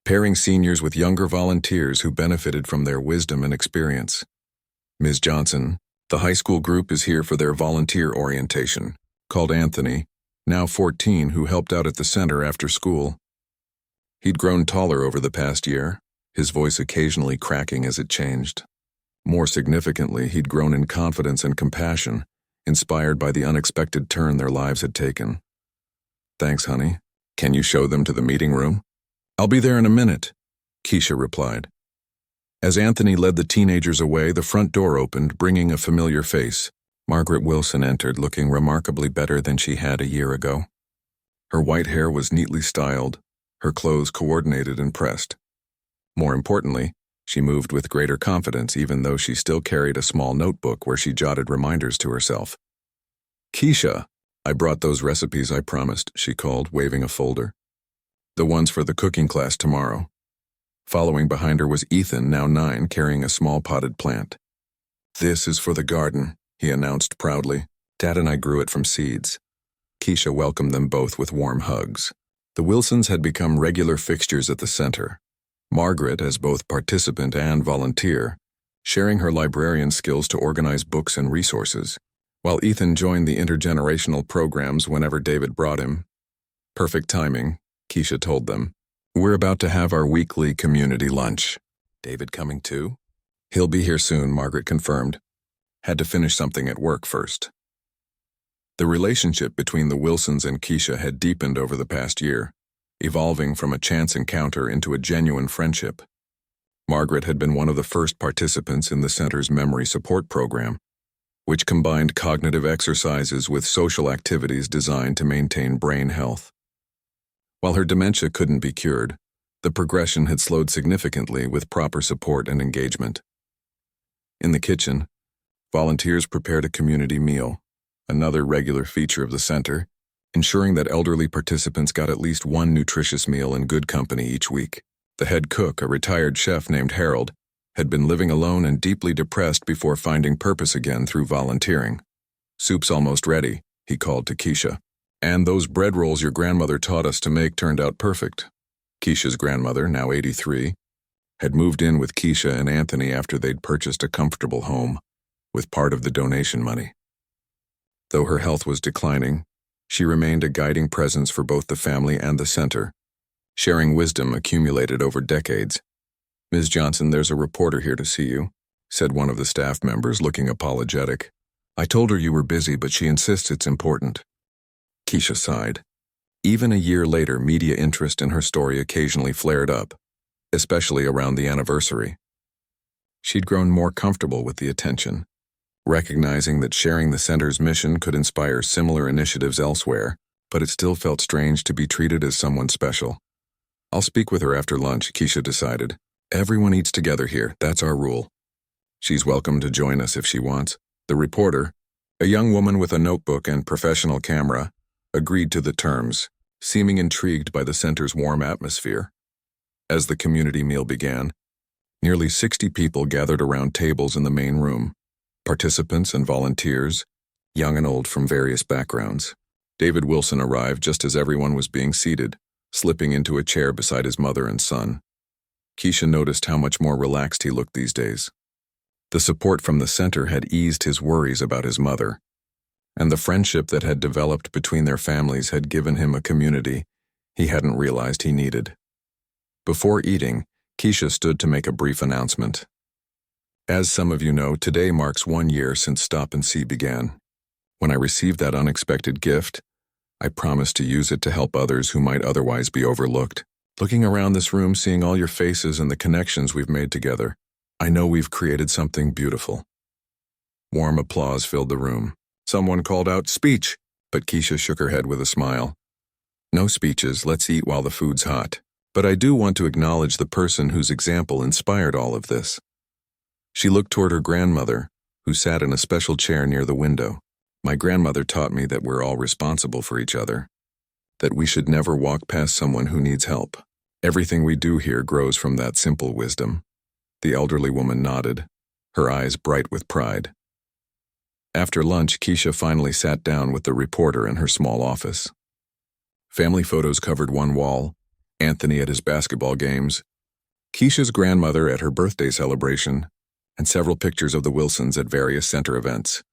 pairing seniors with younger volunteers who benefited from their wisdom and experience. Ms. Johnson, the high school group is here for their volunteer orientation, called Anthony, now 14, who helped out at the center after school. He'd grown taller over the past year, his voice occasionally cracking as it changed. More significantly, he'd grown in confidence and compassion, inspired by the unexpected turn their lives had taken. "Thanks, honey. Can you show them to the meeting room?" "I'll be there in a minute," Keisha replied. As Anthony led the teenagers away, the front door opened, bringing a familiar face. Margaret Wilson entered, looking remarkably better than she had a year ago. Her white hair was neatly styled, her clothes coordinated and pressed. More importantly, She moved with greater confidence even though she still carried a small notebook where she jotted reminders to herself. "Keisha, I brought those recipes I promised," she called, waving a folder. "The ones for the cooking class tomorrow." Following behind her was Ethan, now 9, carrying a small potted plant. "This is for the garden," he announced proudly. "Dad and I grew it from seeds." Keisha welcomed them both with warm hugs. The Wilsons had become regular fixtures at the center. Margaret, as both participant and volunteer, sharing her librarian skills to organize books and resources, while Ethan joined the intergenerational programs whenever David brought him. "Perfect timing," Keisha told them. "We're about to have our weekly community lunch." "David coming too?" "He'll be here soon," Margaret confirmed. "Had to finish something at work first." The relationship between the Wilsons and Keisha had deepened over the past year, evolving from a chance encounter into a genuine friendship. Margaret had been one of the first participants in the center's memory support program, which combined cognitive exercises with social activities designed to maintain brain health. While her dementia couldn't be cured, the progression had slowed significantly with proper support and engagement. In the kitchen, volunteers prepared a community meal, another regular feature of the center, ensuring that elderly participants got at least one nutritious meal in good company each week. The head cook, a retired chef named Harold, had been living alone and deeply depressed before finding purpose again through volunteering. "Soup's almost ready," he called to Keisha. "And those bread rolls your grandmother taught us to make turned out perfect." Keisha's grandmother, now 83, had moved in with Keisha and Anthony after they'd purchased a comfortable home, with part of the donation money. Though her health was declining, she remained a guiding presence for both the family and the center, sharing wisdom accumulated over decades. "Ms. Johnson, there's a reporter here to see you," said one of the staff members, looking apologetic. "I told her you were busy, but she insists it's important." Keisha sighed. Even a year later, media interest in her story occasionally flared up, especially around the anniversary. She'd grown more comfortable with the attention, recognizing that sharing the center's mission could inspire similar initiatives elsewhere, but it still felt strange to be treated as someone special. "I'll speak with her after lunch," Keisha decided. "Everyone eats together here, that's our rule. She's welcome to join us if she wants." The reporter, a young woman with a notebook and professional camera, agreed to the terms, seeming intrigued by the center's warm atmosphere. As the community meal began, nearly 60 people gathered around tables in the main room. Participants and volunteers, young and old from various backgrounds. David Wilson arrived just as everyone was being seated, slipping into a chair beside his mother and son. Keisha noticed how much more relaxed he looked these days. The support from the center had eased his worries about his mother, and the friendship that had developed between their families had given him a community he hadn't realized he needed. Before eating, Keisha stood to make a brief announcement. "As some of you know, today marks 1 year since Stop and See began. When I received that unexpected gift, I promised to use it to help others who might otherwise be overlooked. Looking around this room, seeing all your faces and the connections we've made together, I know we've created something beautiful." Warm applause filled the room. Someone called out, "Speech!" but Keisha shook her head with a smile. "No speeches, let's eat while the food's hot. But I do want to acknowledge the person whose example inspired all of this." She looked toward her grandmother, who sat in a special chair near the window. "My grandmother taught me that we're all responsible for each other, that we should never walk past someone who needs help. Everything we do here grows from that simple wisdom." The elderly woman nodded, her eyes bright with pride. After lunch, Keisha finally sat down with the reporter in her small office. Family photos covered one wall, Anthony at his basketball games, Keisha's grandmother at her birthday celebration, and several pictures of the Wilsons at various center events.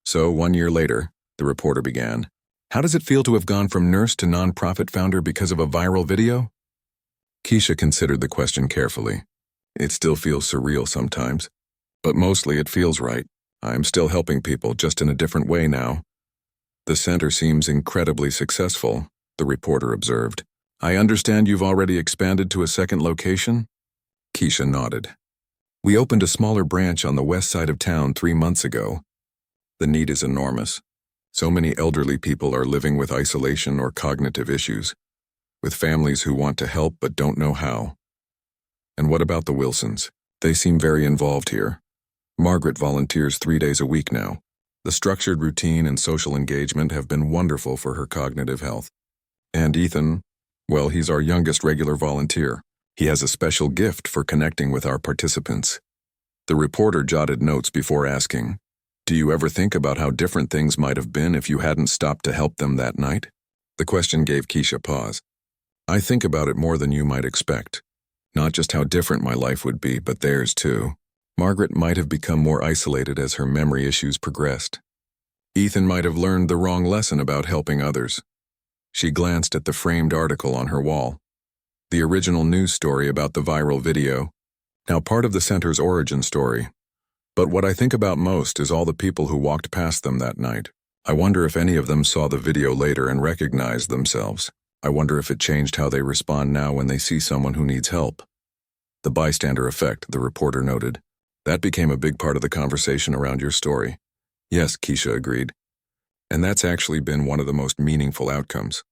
"So, 1 year later," the reporter began, "how does it feel to have gone from nurse to nonprofit founder because of a viral video?" Keisha considered the question carefully. "It still feels surreal sometimes, but mostly it feels right. I'm still helping people, just in a different way now." "The center seems incredibly successful," the reporter observed. "I understand you've already expanded to a second location?" Keisha nodded. "We opened a smaller branch on the west side of town 3 months ago. The need is enormous. So many elderly people are living with isolation or cognitive issues, with families who want to help but don't know how." "And what about the Wilsons? They seem very involved here. Margaret volunteers 3 days a week now. The structured routine and social engagement have been wonderful for her cognitive health. And Ethan, well, he's our youngest regular volunteer. He has a special gift for connecting with our participants. The reporter jotted notes before asking, "Do you ever think about how different things might have been if you hadn't stopped to help them that night?" The question gave Keisha pause. "I think about it more than you might expect. Not just how different my life would be, but theirs too." Margaret might have become more isolated as her memory issues progressed. Ethan might have learned the wrong lesson about helping others. She glanced at the framed article on her wall. The original news story about the viral video, now part of the center's origin story. But what I think about most is all the people who walked past them that night. I wonder if any of them saw the video later and recognized themselves. I wonder if it changed how they respond now when they see someone who needs help. The bystander effect, the reporter noted. That became a big part of the conversation around your story. Yes, Keisha agreed. And that's actually been one of the most meaningful outcomes.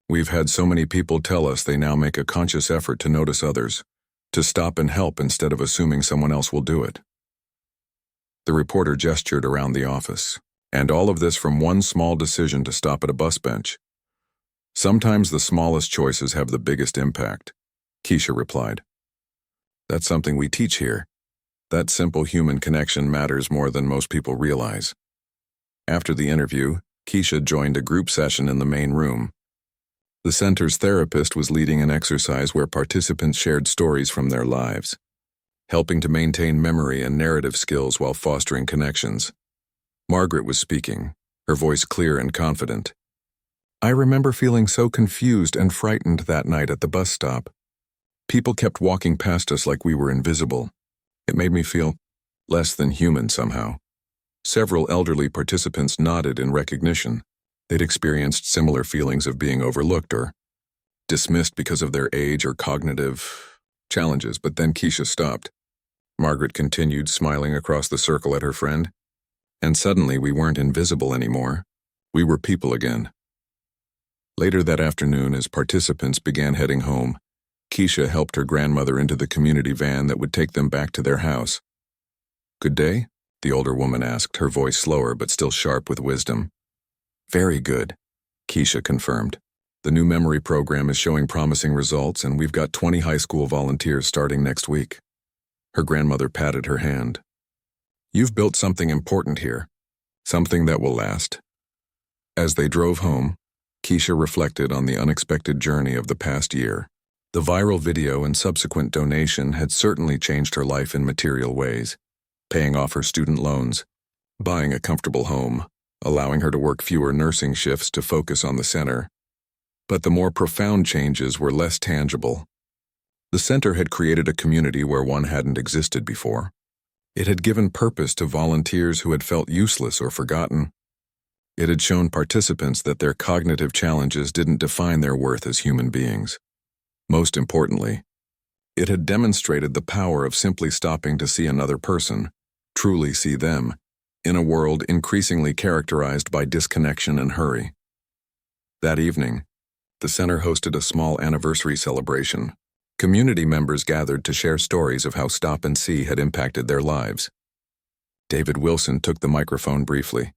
We've had so many people tell us they now make a conscious effort to notice others, to stop and help instead of assuming someone else will do it. The reporter gestured around the office. And all of this from one small decision to stop at a bus bench. Sometimes the smallest choices have the biggest impact, Keisha replied. That's something we teach here. That simple human connection matters more than most people realize. After the interview, Keisha joined a group session in the main room. The center's therapist was leading an exercise where participants shared stories from their lives, helping to maintain memory and narrative skills while fostering connections. Margaret was speaking, her voice clear and confident. I remember feeling so confused and frightened that night at the bus stop. People kept walking past us like we were invisible. It made me feel less than human somehow. Several elderly participants nodded in recognition. They'd experienced similar feelings of being overlooked or dismissed because of their age or cognitive challenges, but then Keisha stopped. Margaret continued, smiling across the circle at her friend. And suddenly we weren't invisible anymore. We were people again. Later that afternoon, as participants began heading home, Keisha helped her grandmother into the community van that would take them back to their house. Good day? The older woman asked, her voice slower but still sharp with wisdom. Very good, Keisha confirmed. The new memory program is showing promising results, and we've got 20 high school volunteers starting next week. Her grandmother patted her hand. You've built something important here, something that will last. As they drove home, Keisha reflected on the unexpected journey of the past year. The viral video and subsequent donation had certainly changed her life in material ways, paying off her student loans, buying a comfortable home, allowing her to work fewer nursing shifts to focus on the center. But the more profound changes were less tangible. The center had created a community where one hadn't existed before. It had given purpose to volunteers who had felt useless or forgotten. It had shown participants that their cognitive challenges didn't define their worth as human beings. Most importantly, it had demonstrated the power of simply stopping to see another person, truly see them, in a world increasingly characterized by disconnection and hurry. That evening, the center hosted a small anniversary celebration. Community members gathered to share stories of how Stop and See had impacted their lives. David Wilson took the microphone briefly.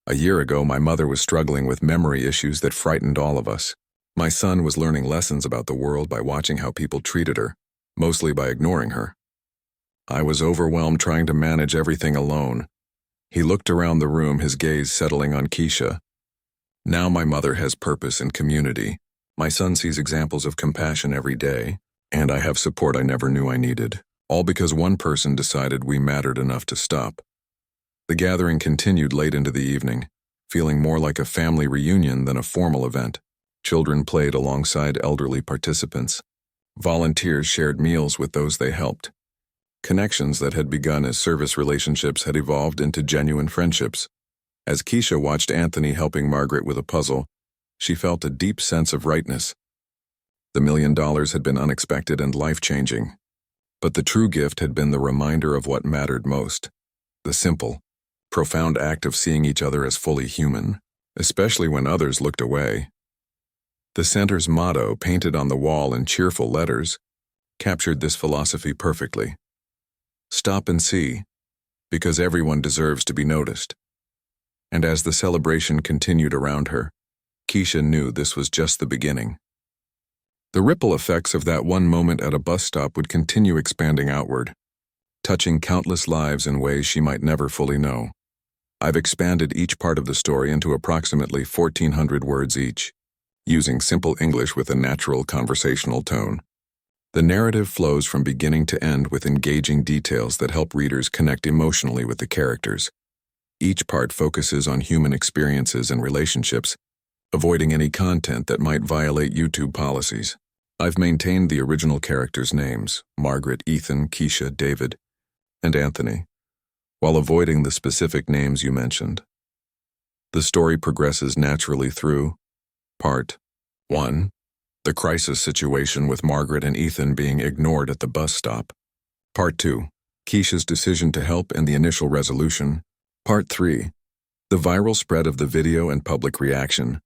A year ago, my mother was struggling with memory issues that frightened all of us. My son was learning lessons about the world by watching how people treated her, mostly by ignoring her. I was overwhelmed trying to manage everything alone. He looked around the room, his gaze settling on Keisha. Now my mother has purpose and community. My son sees examples of compassion every day, and I have support I never knew I needed, all because one person decided we mattered enough to stop. The gathering continued late into the evening, feeling more like a family reunion than a formal event. Children played alongside elderly participants. Volunteers shared meals with those they helped. Connections that had begun as service relationships had evolved into genuine friendships. As Keisha watched Anthony helping Margaret with a puzzle, she felt a deep sense of rightness. The $1 million had been unexpected and life-changing, but the true gift had been the reminder of what mattered most, the simple, profound act of seeing each other as fully human, especially when others looked away. The center's motto, painted on the wall in cheerful letters, captured this philosophy perfectly. Stop and see, because everyone deserves to be noticed. And as the celebration continued around her, Keisha knew this was just the beginning. The ripple effects of that one moment at a bus stop would continue expanding outward, touching countless lives in ways she might never fully know. I've expanded each part of the story into approximately 1,400 words each, using simple English with a natural conversational tone. The narrative flows from beginning to end with engaging details that help readers connect emotionally with the characters. Each part focuses on human experiences and relationships, avoiding any content that might violate YouTube policies. I've maintained the original characters' names, Margaret, Ethan, Keisha, David, and Anthony, while avoiding the specific names you mentioned. The story progresses naturally through Part 1. The crisis situation with Margaret and Ethan being ignored at the bus stop. Part 2. Keisha's decision to help and the initial resolution. Part 3. The viral spread of the video and public reaction.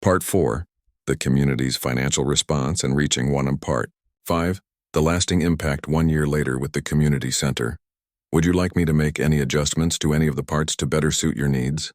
Part 4. The community's financial response and reaching one. Part 5. The lasting impact 1 year later with the community center. Would you like me to make any adjustments to any of the parts to better suit your needs?